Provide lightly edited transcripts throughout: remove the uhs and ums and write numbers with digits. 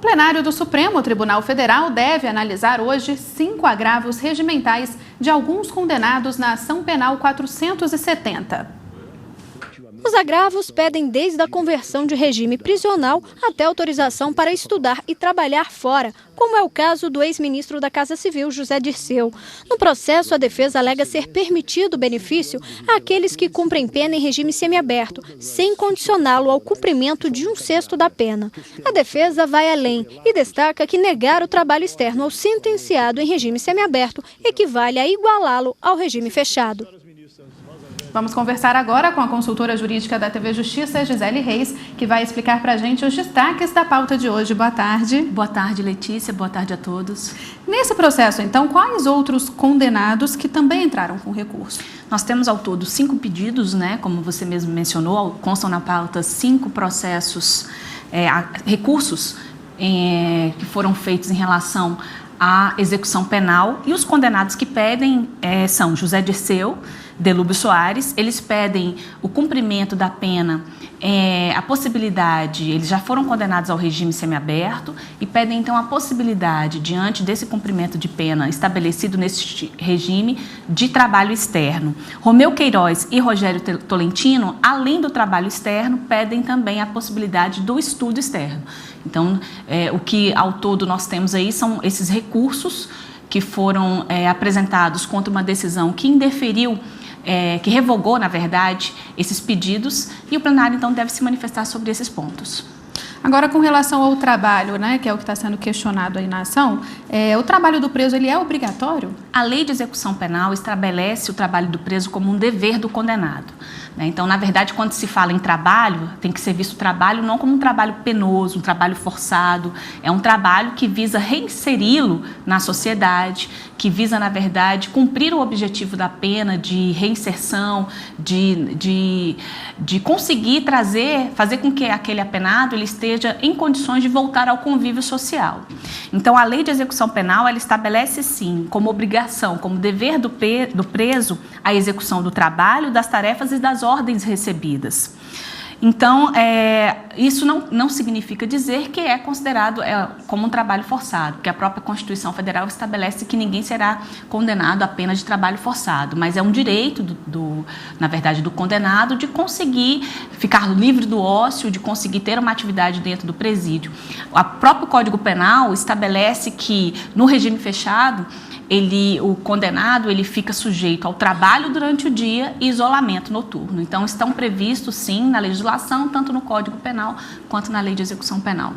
plenário do Supremo Tribunal Federal deve analisar hoje 5 agravos regimentais de alguns condenados na Ação Penal 470. Os agravos pedem desde a conversão de regime prisional até autorização para estudar e trabalhar fora, como é o caso do ex-ministro da Casa Civil, José Dirceu. No processo, a defesa alega ser permitido o benefício àqueles que cumprem pena em regime semiaberto, sem condicioná-lo ao cumprimento de 1/6 da pena. A defesa vai além e destaca que negar o trabalho externo ao sentenciado em regime semiaberto equivale a igualá-lo ao regime fechado. Vamos conversar agora com a consultora jurídica da TV Justiça, Gisele Reis, que vai explicar para a gente os destaques da pauta de hoje. Boa tarde. Boa tarde, Letícia. Boa tarde a todos. Nesse processo, então, quais outros condenados que também entraram com recurso? Nós temos ao todo 5 pedidos, né? Como você mesmo mencionou, constam na pauta 5 processos, recursos que foram feitos em relação à execução penal. E os condenados que pedem são José Dirceu, Delúbio Soares. Eles pedem o cumprimento da pena, a possibilidade, eles já foram condenados ao regime semiaberto e pedem então a possibilidade, diante desse cumprimento de pena estabelecido nesse regime, de trabalho externo. Romeu Queiroz e Rogério Tolentino, além do trabalho externo, pedem também a possibilidade do estudo externo. Então, o que ao todo nós temos aí são esses recursos que foram apresentados contra uma decisão que indeferiu, que revogou, na verdade, esses pedidos, e o plenário, então, deve se manifestar sobre esses pontos. Agora, com relação ao trabalho, né, que é o que está sendo questionado aí na ação, o trabalho do preso, ele é obrigatório? A lei de execução penal estabelece o trabalho do preso como um dever do condenado, né? Então, na verdade, quando se fala em trabalho, tem que ser visto o trabalho não como um trabalho penoso, um trabalho forçado, é um trabalho que visa reinseri-lo na sociedade, que visa, na verdade, cumprir o objetivo da pena de reinserção, de conseguir fazer com que aquele apenado ele esteja em condições de voltar ao convívio social. Então, a lei de execução penal, ela estabelece, sim, como obrigação, como dever do preso, a execução do trabalho, das tarefas e das ordens recebidas. Então, isso não significa dizer que é considerado como um trabalho forçado, porque a própria Constituição Federal estabelece que ninguém será condenado à pena de trabalho forçado, mas é um direito, na verdade, do condenado de conseguir ficar livre do ócio, de conseguir ter uma atividade dentro do presídio. O próprio Código Penal estabelece que, no regime fechado, o condenado ele fica sujeito ao trabalho durante o dia e isolamento noturno. Então, estão previstos, sim, na legislação, tanto no Código Penal quanto na Lei de Execução Penal.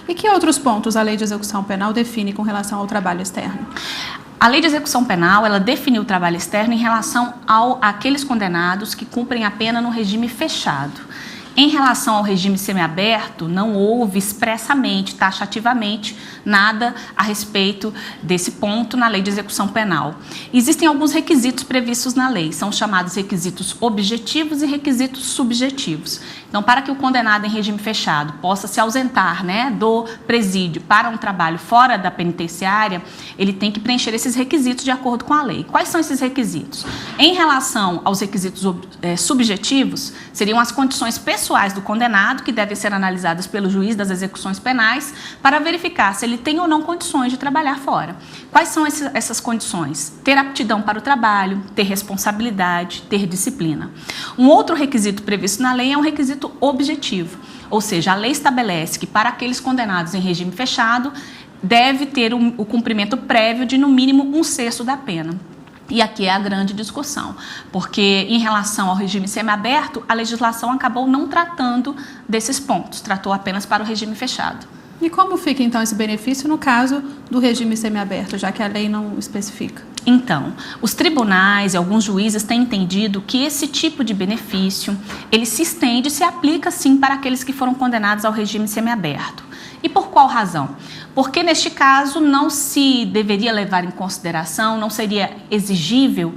E que outros pontos a Lei de Execução Penal define com relação ao trabalho externo? A Lei de Execução Penal, ela definiu o trabalho externo em relação àqueles condenados que cumprem a pena no regime fechado. Em relação ao regime semiaberto, não houve expressamente, taxativamente, nada a respeito desse ponto na Lei de Execução Penal. Existem alguns requisitos previstos na lei, são chamados requisitos objetivos e requisitos subjetivos. Então, para que o condenado em regime fechado possa se ausentar, né, do presídio para um trabalho fora da penitenciária, ele tem que preencher esses requisitos de acordo com a lei. Quais são esses requisitos? Em relação aos requisitos subjetivos, seriam as condições pessoais do condenado, que devem ser analisadas pelo juiz das execuções penais, para verificar se ele tem ou não condições de trabalhar fora. Quais são essas condições? Ter aptidão para o trabalho, ter responsabilidade, ter disciplina. Um outro requisito previsto na lei é um requisito objetivo, ou seja, a lei estabelece que para aqueles condenados em regime fechado, deve ter o cumprimento prévio de no mínimo 1/6 da pena. E aqui é a grande discussão, porque em relação ao regime semiaberto, a legislação acabou não tratando desses pontos, tratou apenas para o regime fechado. E como fica, então, esse benefício no caso do regime semiaberto, já que a lei não especifica? Então, os tribunais e alguns juízes têm entendido que esse tipo de benefício, ele se estende e se aplica, sim, para aqueles que foram condenados ao regime semiaberto. E por qual razão? Porque, neste caso, não se deveria levar em consideração, não seria exigível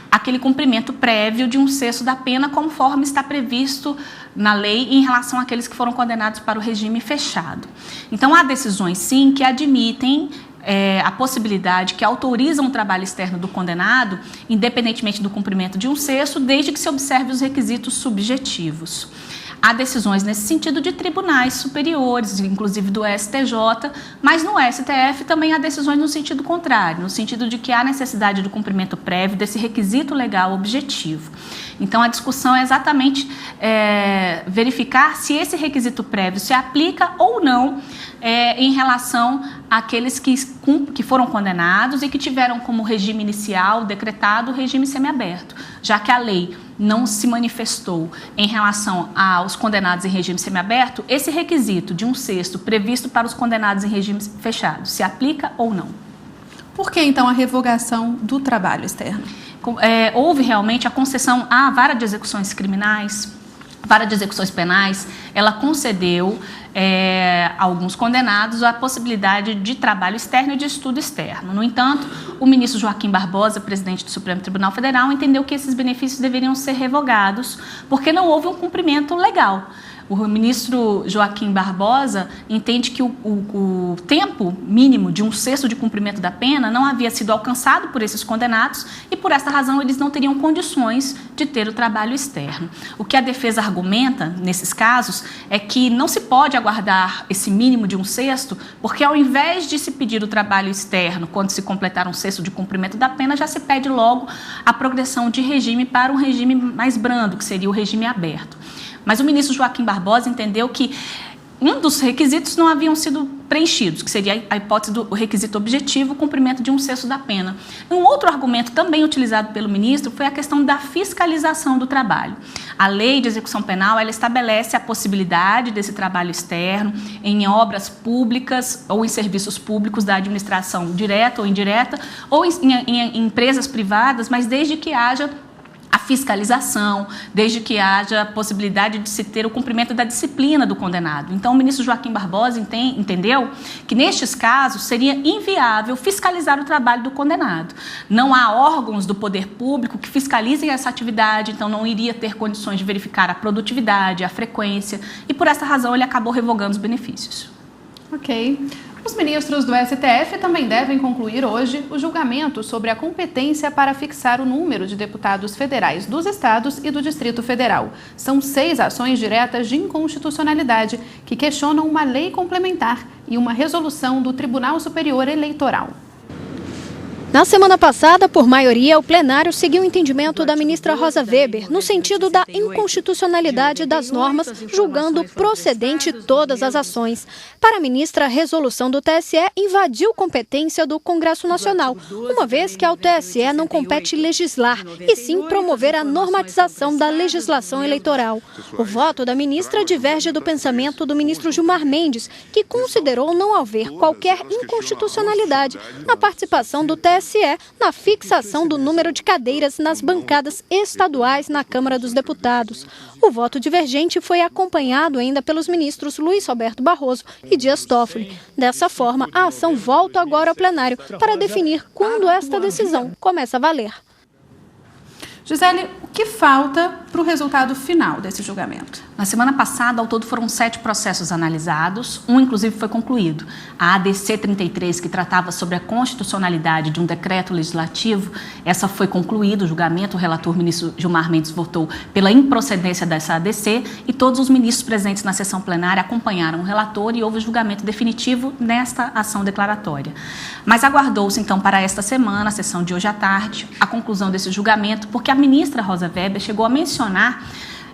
aquele cumprimento prévio de 1/6 da pena, conforme está previsto na lei em relação àqueles que foram condenados para o regime fechado. Então, há decisões, sim, que admitem a possibilidade, que autorizam o trabalho externo do condenado, independentemente do cumprimento de 1/6, desde que se observe os requisitos subjetivos. há decisões nesse sentido de tribunais superiores, inclusive do STJ, mas no STF também há decisões no sentido contrário, no sentido de que há necessidade do cumprimento prévio desse requisito legal objetivo. Então, a discussão é exatamente verificar se esse requisito prévio se aplica ou não em relação àqueles que foram condenados e que tiveram como regime inicial decretado o regime semiaberto, já que a lei não se manifestou em relação aos condenados em regime semiaberto. Esse requisito de 1/6 previsto para os condenados em regime fechado se aplica ou não? Por que, então, a revogação do trabalho externo? Houve realmente a concessão à vara de execuções criminais, vara de execuções penais, ela concedeu a alguns condenados a possibilidade de trabalho externo e de estudo externo. No entanto, o ministro Joaquim Barbosa, presidente do Supremo Tribunal Federal, entendeu que esses benefícios deveriam ser revogados porque não houve um cumprimento legal. O ministro Joaquim Barbosa entende que o tempo mínimo de 1/6 de cumprimento da pena não havia sido alcançado por esses condenados e, por essa razão, eles não teriam condições de ter o trabalho externo. O que a defesa argumenta, nesses casos, é que não se pode aguardar esse mínimo de 1/6, porque, ao invés de se pedir o trabalho externo quando se completar 1/6 de cumprimento da pena, já se pede logo a progressão de regime para um regime mais brando, que seria o regime aberto. Mas o ministro Joaquim Barbosa entendeu que um dos requisitos não haviam sido preenchidos, que seria a hipótese do requisito objetivo, o cumprimento de 1/6 da pena. Um outro argumento também utilizado pelo ministro foi a questão da fiscalização do trabalho. A lei de execução penal, ela estabelece a possibilidade desse trabalho externo em obras públicas ou em serviços públicos da administração direta ou indireta, ou em empresas privadas, mas desde que haja a fiscalização, desde que haja a possibilidade de se ter o cumprimento da disciplina do condenado. Então, o ministro Joaquim Barbosa entendeu que, nestes casos, seria inviável fiscalizar o trabalho do condenado. Não há órgãos do poder público que fiscalizem essa atividade, então não iria ter condições de verificar a produtividade, a frequência, e por essa razão ele acabou revogando os benefícios. Ok. Os ministros do STF também devem concluir hoje o julgamento sobre a competência para fixar o número de deputados federais dos estados e do Distrito Federal. São 6 ações diretas de inconstitucionalidade que questionam uma lei complementar e uma resolução do Tribunal Superior Eleitoral. Na semana passada, por maioria, o plenário seguiu o entendimento da ministra Rosa Weber no sentido da inconstitucionalidade das normas, julgando procedente todas as ações. Para a ministra, a resolução do TSE invadiu competência do Congresso Nacional, uma vez que ao TSE não compete legislar, e sim promover a normatização da legislação eleitoral. O voto da ministra diverge do pensamento do ministro Gilmar Mendes, que considerou não haver qualquer inconstitucionalidade na participação do TSE na fixação do número de cadeiras nas bancadas estaduais na Câmara dos Deputados. O voto divergente foi acompanhado ainda pelos ministros Luiz Roberto Barroso e Dias Toffoli. Dessa forma, a ação volta agora ao plenário para definir quando esta decisão começa a valer. Gisele, o que falta para o resultado final desse julgamento? Na semana passada, ao todo, foram 7 processos analisados, um, inclusive, foi concluído. A ADC 33, que tratava sobre a constitucionalidade de um decreto legislativo, essa foi concluída, o julgamento, o relator ministro Gilmar Mendes votou pela improcedência dessa ADC e todos os ministros presentes na sessão plenária acompanharam o relator e houve julgamento definitivo nesta ação declaratória. Mas aguardou-se, então, para esta semana, a sessão de hoje à tarde, a conclusão desse julgamento, porque a ministra Rosa Weber chegou a mencionar,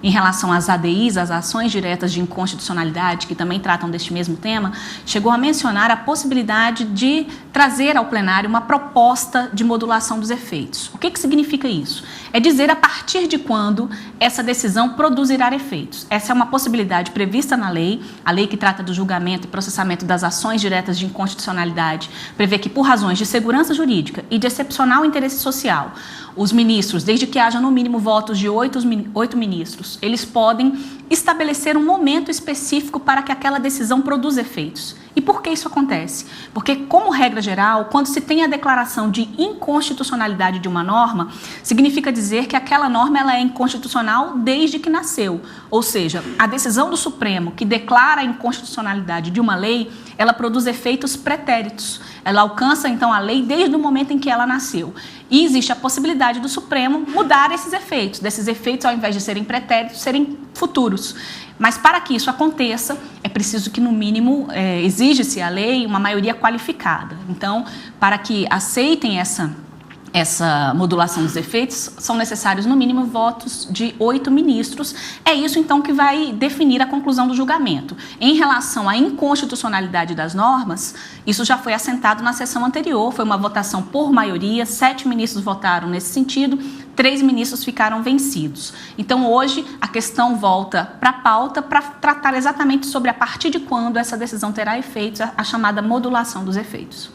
em relação às ADIs, as ações diretas de inconstitucionalidade, que também tratam deste mesmo tema, chegou a mencionar a possibilidade de trazer ao plenário uma proposta de modulação dos efeitos. O que significa isso? É dizer a partir de quando essa decisão produzirá efeitos. Essa é uma possibilidade prevista na lei, a lei que trata do julgamento e processamento das ações diretas de inconstitucionalidade, prevê que, por razões de segurança jurídica e de excepcional interesse social, os ministros, desde que haja no mínimo votos de 8 ministros, eles podem estabelecer um momento específico para que aquela decisão produza efeitos. E por que isso acontece? Porque, como regra geral, quando se tem a declaração de inconstitucionalidade de uma norma, significa dizer que aquela norma ela é inconstitucional desde que nasceu. Ou seja, a decisão do Supremo que declara a inconstitucionalidade de uma lei, ela produz efeitos pretéritos. Ela alcança, então, a lei desde o momento em que ela nasceu. E existe a possibilidade do Supremo mudar esses efeitos. Desses efeitos, ao invés de serem pretéritos, serem futuros. Mas para que isso aconteça, é preciso que, no mínimo, exige-se a lei uma maioria qualificada. Então, para que aceitem essa modulação dos efeitos, são necessários, no mínimo, votos de 8 ministros. É isso, então, que vai definir a conclusão do julgamento. Em relação à inconstitucionalidade das normas, isso já foi assentado na sessão anterior, foi uma votação por maioria, 7 ministros votaram nesse sentido, 3 ministros ficaram vencidos. Então, hoje, a questão volta para a pauta para tratar exatamente sobre a partir de quando essa decisão terá efeitos, a chamada modulação dos efeitos.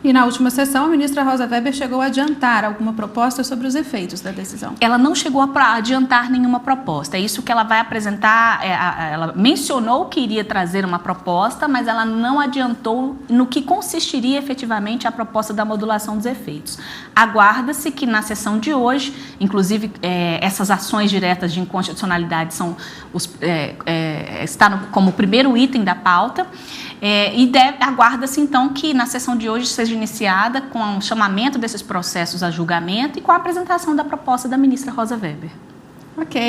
E na última sessão, a ministra Rosa Weber chegou a adiantar alguma proposta sobre os efeitos da decisão? Ela não chegou a adiantar nenhuma proposta. É isso que ela vai apresentar. Ela mencionou que iria trazer uma proposta, mas ela não adiantou no que consistiria efetivamente a proposta da modulação dos efeitos. Aguarda-se que na sessão de hoje, inclusive essas ações diretas de inconstitucionalidade está como primeiro item da pauta, aguarda-se então que na sessão de hoje seja iniciada com o chamamento desses processos a julgamento e com a apresentação da proposta da ministra Rosa Weber. Ok.